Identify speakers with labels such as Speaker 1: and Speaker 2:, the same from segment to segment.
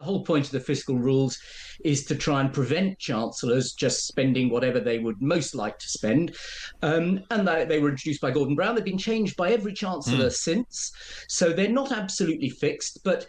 Speaker 1: whole point of the fiscal rules is to try and prevent chancellors just spending whatever they would most like to spend. And they were introduced by Gordon Brown. They've been changed by every chancellor since. So they're not absolutely fixed. But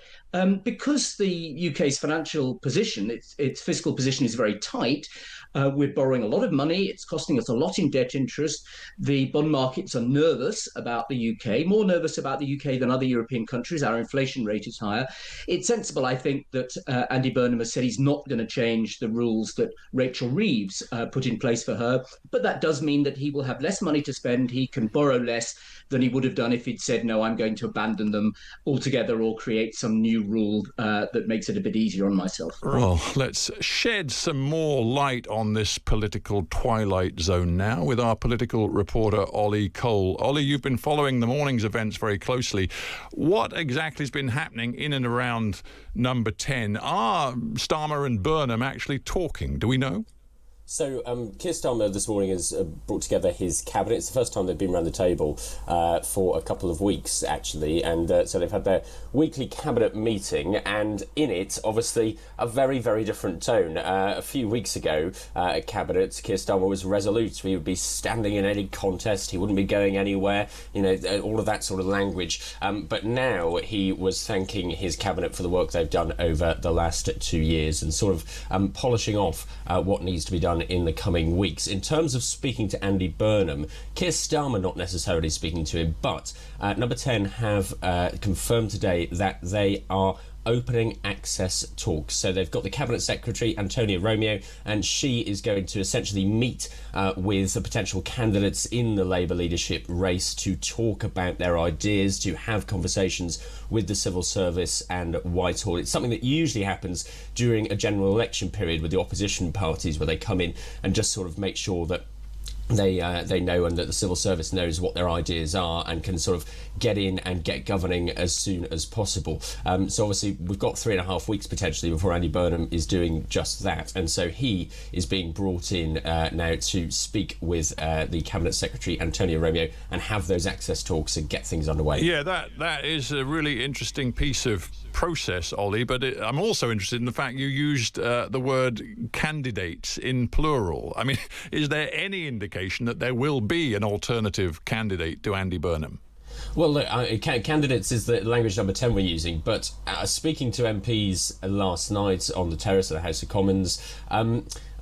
Speaker 1: because the UK's financial position, its fiscal position is very tight, we're borrowing a lot of money. It's costing us a lot in debt interest. The bond markets are nervous about the UK, more nervous about the UK than other European countries. Our inflation rate is higher. It's sensible, I think, that Andy Burnham has said he's not going to change the rules that Rachel Reeves put in place for her. But that does mean that he will have less money to spend. He can borrow less than he would have done if he'd said, no, I'm going to abandon them altogether or create some new rule that makes it a bit easier on myself.
Speaker 2: Well, let's shed some more light on this political twilight zone now with our political reporter, Ollie Cole. Ollie, you've been following the morning's events very closely. What exactly has been happening in and around number 10? Are Starmer and Burnham actually talking? Do we know?
Speaker 3: So Keir Starmer this morning has brought together his cabinet. It's the first time they've been around the table for a couple of weeks, actually. And so they've had their weekly cabinet meeting. And in it, obviously, a very, very different tone. A few weeks ago at cabinet, Keir Starmer was resolute. He would be standing in any contest. He wouldn't be going anywhere. You know, all of that sort of language. But now he was thanking his cabinet for the work they've done over the last 2 years and sort of polishing off what needs to be done in the coming weeks. In terms of speaking to Andy Burnham, Keir Starmer not necessarily speaking to him, but number 10 have confirmed today that they are opening access talks. So they've got the Cabinet Secretary, Antonia Romeo, and she is going to essentially meet with the potential candidates in the Labour leadership race to talk about their ideas, to have conversations with the civil service and Whitehall. It's something that usually happens during a general election period with the opposition parties, where they come in and just sort of make sure that they know and that the civil service knows what their ideas are and can sort of get in and get governing as soon as possible. So obviously we've got 3.5 weeks potentially before Andy Burnham is doing just that, and so he is being brought in now to speak with the Cabinet Secretary Antonio Romeo and have those access talks and get things underway.
Speaker 2: Yeah, that is a really interesting piece of process, Ollie, but I'm also interested in the fact you used the word candidates in plural. I mean, is there any indication that there will be an alternative candidate to Andy Burnham?
Speaker 3: Well, look, candidates is the language number 10 we're using, but speaking to MPs last night on the terrace of the House of Commons,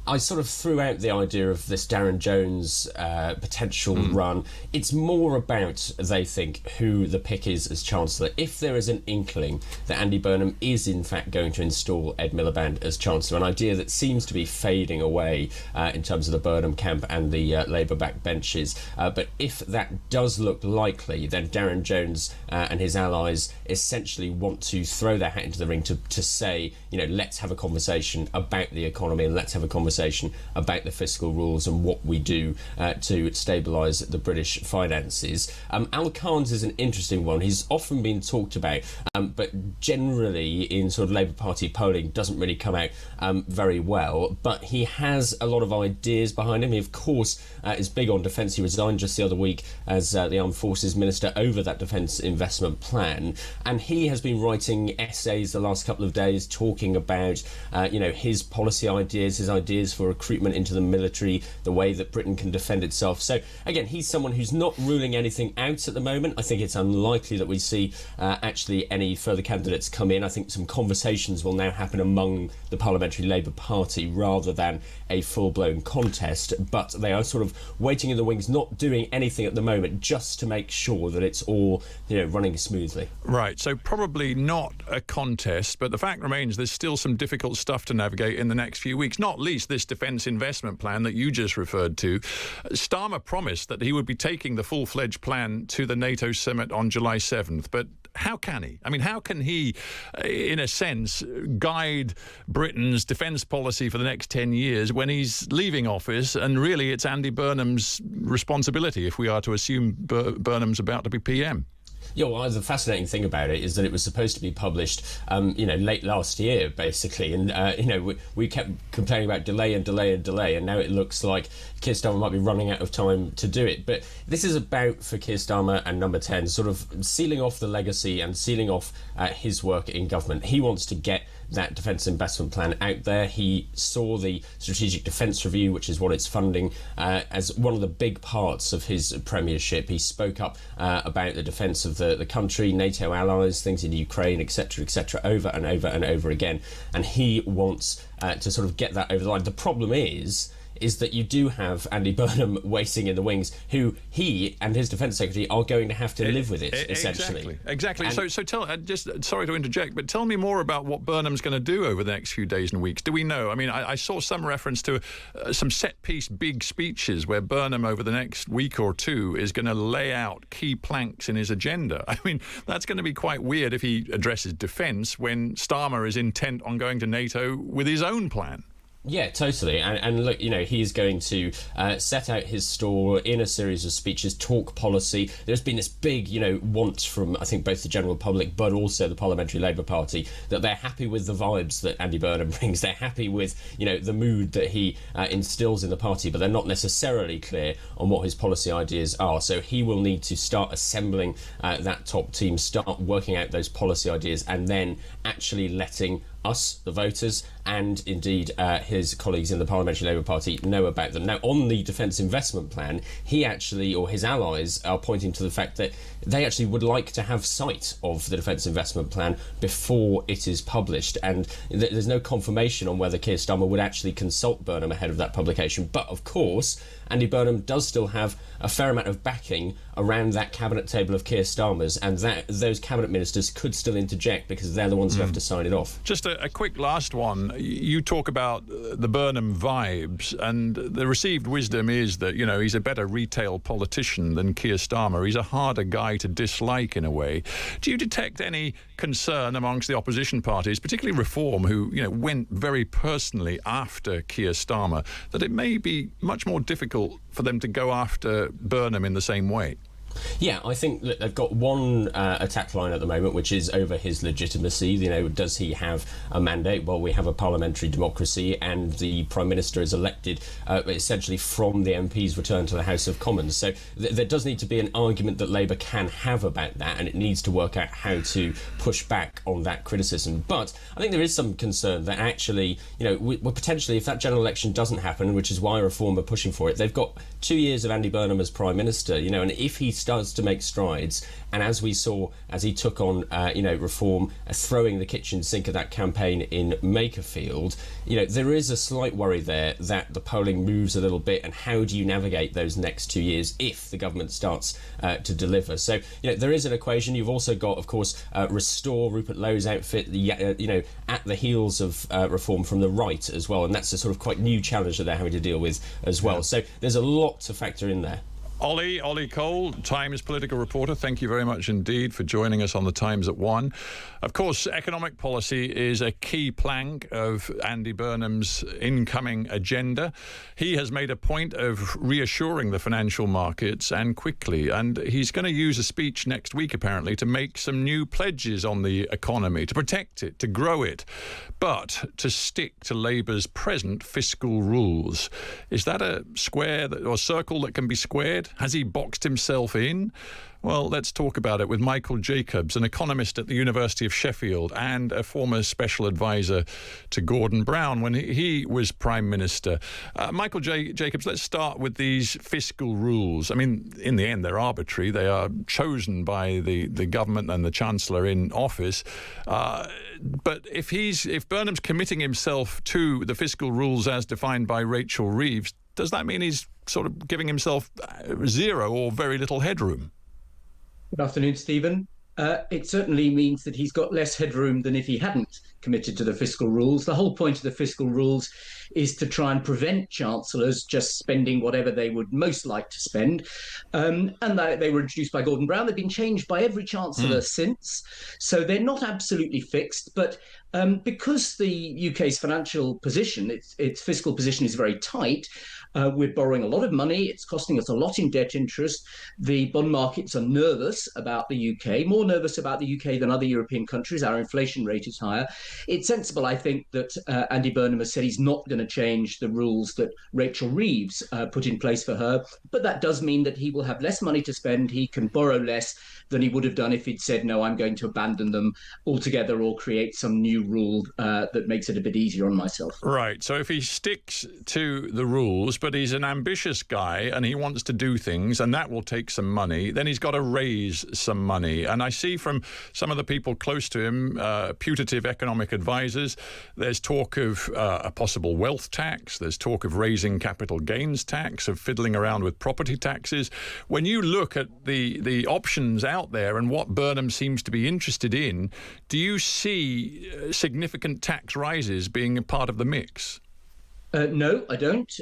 Speaker 3: I sort of threw out the idea of this Darren Jones potential run. It's more about, they think, who the pick is as Chancellor. If there is an inkling that Andy Burnham is in fact going to install Ed Miliband as Chancellor, an idea that seems to be fading away in terms of the Burnham camp and the Labour backbenches. But if that does look likely, then Darren Jones and his allies essentially want to throw their hat into the ring to say, you know, let's have a conversation about the economy and let's have a conversation about the fiscal rules and what we do to stabilise the British finances. Al Khan's is an interesting one. He's often been talked about, but generally in sort of Labour Party polling doesn't really come out very well. But he has a lot of ideas behind him. He, of course, is big on defence. He resigned just the other week as the Armed Forces Minister over that defence investment plan. And he has been writing essays the last couple of days talking about, his policy ideas, his ideas for recruitment into the military, the way that Britain can defend itself. So again, he's someone who's not ruling anything out at the moment. I think it's unlikely that we see actually any further candidates come in. I think some conversations will now happen among the Parliamentary Labour Party rather than a full-blown contest, but they are sort of waiting in the wings, not doing anything at the moment, just to make sure that it's all, running smoothly.
Speaker 2: Right, so probably not a contest, but the fact remains there's still some difficult stuff to navigate in the next few weeks, not least this defence investment plan that you just referred to. Starmer promised that he would be taking the full-fledged plan to the NATO summit on July 7th, but how can he? I mean, how can he, in a sense, guide Britain's defence policy for the next 10 years when he's leaving office, and really it's Andy Burnham's responsibility if we are to assume Burnham's about to be PM?
Speaker 3: Yeah, well, the fascinating thing about it is that it was supposed to be published, late last year, basically. And, we kept complaining about delay, and now it looks like Keir Starmer might be running out of time to do it. But this is about, for Keir Starmer and Number 10, sort of sealing off the legacy and sealing off his work in government. He wants to get that defence investment plan out there. He saw the Strategic Defence Review, which is what it's funding, as one of the big parts of his premiership. He spoke up about the defence of the country, NATO allies, things in Ukraine, etc., over and over and over again. And he wants to sort of get that over the line. The problem is that you do have Andy Burnham waiting in the wings, who he and his defence secretary are going to have to live with it, essentially.
Speaker 2: Exactly. And so tell, just sorry to interject, but tell me more about what Burnham's going to do over the next few days and weeks. Do we know? I mean, I saw some reference to some set-piece big speeches where Burnham over the next week or two is going to lay out key planks in his agenda. I mean, that's going to be quite weird if he addresses defence when Starmer is intent on going to NATO with his own plan.
Speaker 3: Yeah, totally. And look, he's going to set out his stall in a series of speeches, talk policy. There's been this big, want from, I think, both the general public but also the Parliamentary Labour Party that they're happy with the vibes that Andy Burnham brings. They're happy with, the mood that he instills in the party, but they're not necessarily clear on what his policy ideas are. So he will need to start assembling that top team, start working out those policy ideas, and then actually letting us, the voters, and indeed his colleagues in the Parliamentary Labour Party know about them. Now, on the defence investment plan, he actually, or his allies, are pointing to the fact that they actually would like to have sight of the defence investment plan before it is published. And there's no confirmation on whether Keir Starmer would actually consult Burnham ahead of that publication. But, of course, Andy Burnham does still have a fair amount of backing around that cabinet table of Keir Starmer's, and that those cabinet ministers could still interject because they're the ones who have to sign it off.
Speaker 2: Just a quick last one. You talk about the Burnham vibes, and the received wisdom is that, he's a better retail politician than Keir Starmer. He's a harder guy to dislike in a way. Do you detect any concern amongst the opposition parties, particularly Reform, who, went very personally after Keir Starmer, that it may be much more difficult for them to go after Burnham in the same way?
Speaker 3: Yeah, I think that they've got one attack line at the moment, which is over his legitimacy. Does he have a mandate? Well, we have a parliamentary democracy, and the Prime Minister is elected essentially from the MPs returned to the House of Commons. So there does need to be an argument that Labour can have about that, and it needs to work out how to push back on that criticism. But I think there is some concern that actually, we're potentially, if that general election doesn't happen, which is why Reform are pushing for it, they've got 2 years of Andy Burnham as Prime Minister, and if he starts to make strides, and as we saw as he took on Reform, throwing the kitchen sink of that campaign in Makerfield, there is a slight worry there that the polling moves a little bit, and how do you navigate those next 2 years if the government starts to deliver? So there is an equation. You've also got, of course, Restore, Rupert Lowe's outfit, at the heels of Reform from the right as well, and that's a sort of quite new challenge that they're having to deal with as well. So there's a lot to factor in there.
Speaker 2: Ollie Cole, Times political reporter, thank you very much indeed for joining us on the Times at 1. Of course, economic policy is a key plank of Andy Burnham's incoming agenda. He has made a point of reassuring the financial markets, and quickly, and he's going to use a speech next week apparently to make some new pledges on the economy, to protect it, to grow it, but to stick to Labour's present fiscal rules. Is that a square or circle that can be squared? Has he boxed himself in? Well, let's talk about it with Michael Jacobs, an economist at the University of Sheffield and a former special advisor to Gordon Brown when he was Prime Minister. Michael Jacobs, let's start with these fiscal rules. I mean, in the end, they're arbitrary. They are chosen by the government and the chancellor in office. But if Burnham's committing himself to the fiscal rules as defined by Rachel Reeves, does that mean he's sort of giving himself zero or very little headroom?
Speaker 1: Good afternoon, Stephen. It certainly means that he's got less headroom than if he hadn't committed to the fiscal rules. The whole point of the fiscal rules is to try and prevent chancellors just spending whatever they would most like to spend. And they were introduced by Gordon Brown. They've been changed by every chancellor since. So they're not absolutely fixed. But because the UK's financial position, its fiscal position is very tight, we're borrowing a lot of money. It's costing us a lot in debt interest. The bond markets are nervous about the UK, more nervous about the UK than other European countries. Our inflation rate is higher. It's sensible, I think, that Andy Burnham has said he's not going to to change the rules that Rachel Reeves put in place for her. But that does mean that he will have less money to spend. He can borrow less than he would have done if he'd said, no, I'm going to abandon them altogether or create some new rule that makes it a bit easier on myself.
Speaker 2: Right. So if he sticks to the rules, but he's an ambitious guy and he wants to do things, and that will take some money, then he's got to raise some money. And I see from some of the people close to him, putative economic advisors, there's talk of a possible wealth tax. There's talk of raising capital gains tax, of fiddling around with property taxes. When you look at the options out there and what Burnham seems to be interested in, do you see significant tax rises being a part of the mix?
Speaker 1: No, I don't.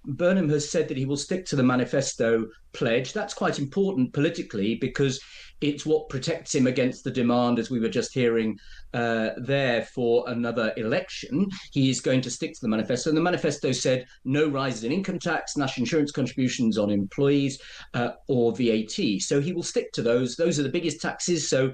Speaker 1: Burnham has said that he will stick to the manifesto pledge. That's quite important politically because it's what protects him against the demand, as we were just hearing there, for another election. He is going to stick to the manifesto. And the manifesto said no rises in income tax, national insurance contributions on employees, or VAT. So he will stick to those. Those are the biggest taxes. So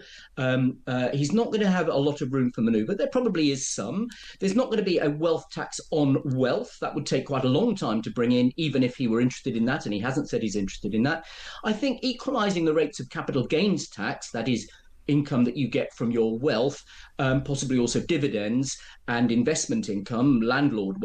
Speaker 1: he's not going to have a lot of room for manoeuvre. There probably is some. There's not going to be a wealth tax on wealth. That would take quite a long time to bring in, even if he were interested in that. And he hasn't said he's interested in that. I think equalising the rates of capital gains tax, that is income that you get from your wealth, possibly also dividends and investment income, landlord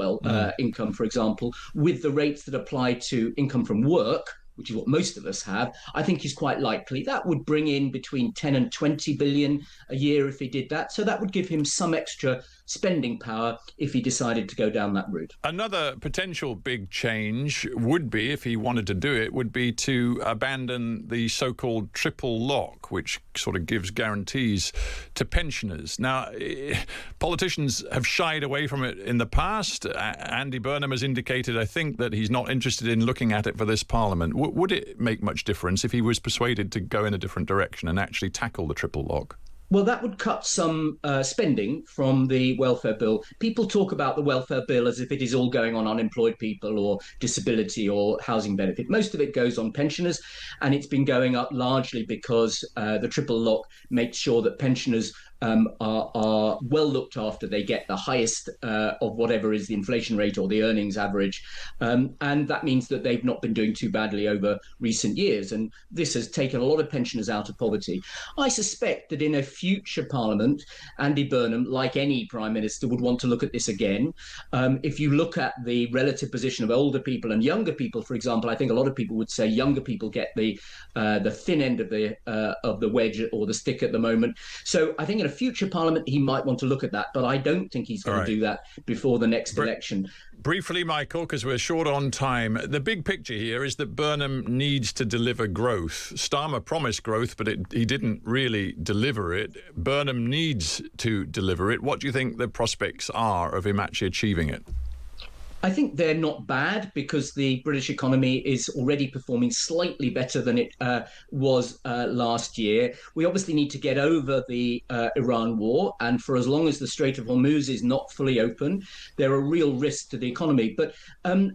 Speaker 1: income, for example, with the rates that apply to income from work, which is what most of us have, I think is quite likely. That would bring in between 10 and 20 billion a year if he did that. So that would give him some extra spending power if he decided to go down that route.
Speaker 2: Another potential big change would be, if he wanted to do it, would be to abandon the so-called triple lock, which sort of gives guarantees to pensioners. Now, politicians have shied away from it in the past. Andy Burnham has indicated, I think, that he's not interested in looking at it for this Parliament. Would it make much difference if he was persuaded to go in a different direction and actually tackle the triple lock?
Speaker 1: Well, that would cut some spending from the welfare bill. People talk about the welfare bill as if it is all going on unemployed people or disability or housing benefit. Most of it goes on pensioners, and it's been going up largely because the triple lock makes sure that pensioners are well looked after. They get the highest of whatever is the inflation rate or the earnings average. And that means that they've not been doing too badly over recent years. And this has taken a lot of pensioners out of poverty. I suspect that in a future Parliament, Andy Burnham, like any Prime Minister, would want to look at this again. If you look at the relative position of older people and younger people, for example, I think a lot of people would say younger people get the thin end of the wedge or the stick at the moment. So I think in a future Parliament, he might want to look at that, but I don't think he's going to do that before the next election.
Speaker 2: Briefly, Michael, because we're short on time, the big picture here is that Burnham needs to deliver growth. Starmer promised growth, but he didn't really deliver it. Burnham needs to deliver it. What do you think the prospects are of him actually achieving it?
Speaker 1: I think they're not bad because the British economy is already performing slightly better than it was last year. We obviously need to get over the Iran war, and for as long as the Strait of Hormuz is not fully open, there are real risks to the economy. But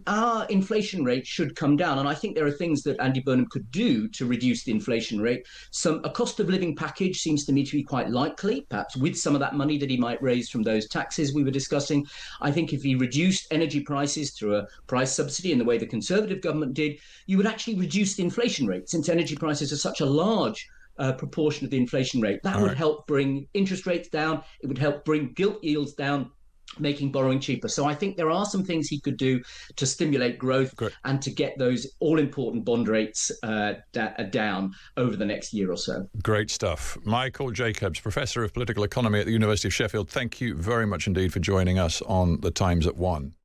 Speaker 1: our inflation rate should come down, and I think there are things that Andy Burnham could do to reduce the inflation rate. A cost of living package seems to me to be quite likely, perhaps with some of that money that he might raise from those taxes we were discussing. I think if he reduced energy prices through a price subsidy in the way the Conservative government did, you would actually reduce the inflation rate, since energy prices are such a large proportion of the inflation rate. That would help bring interest rates down. It would help bring gilt yields down, making borrowing cheaper. So I think there are some things he could do to stimulate growth and to get those all-important bond rates down over the next year or so.
Speaker 2: Great stuff. Michael Jacobs, Professor of Political Economy at the University of Sheffield, thank you very much indeed for joining us on The Times at 1.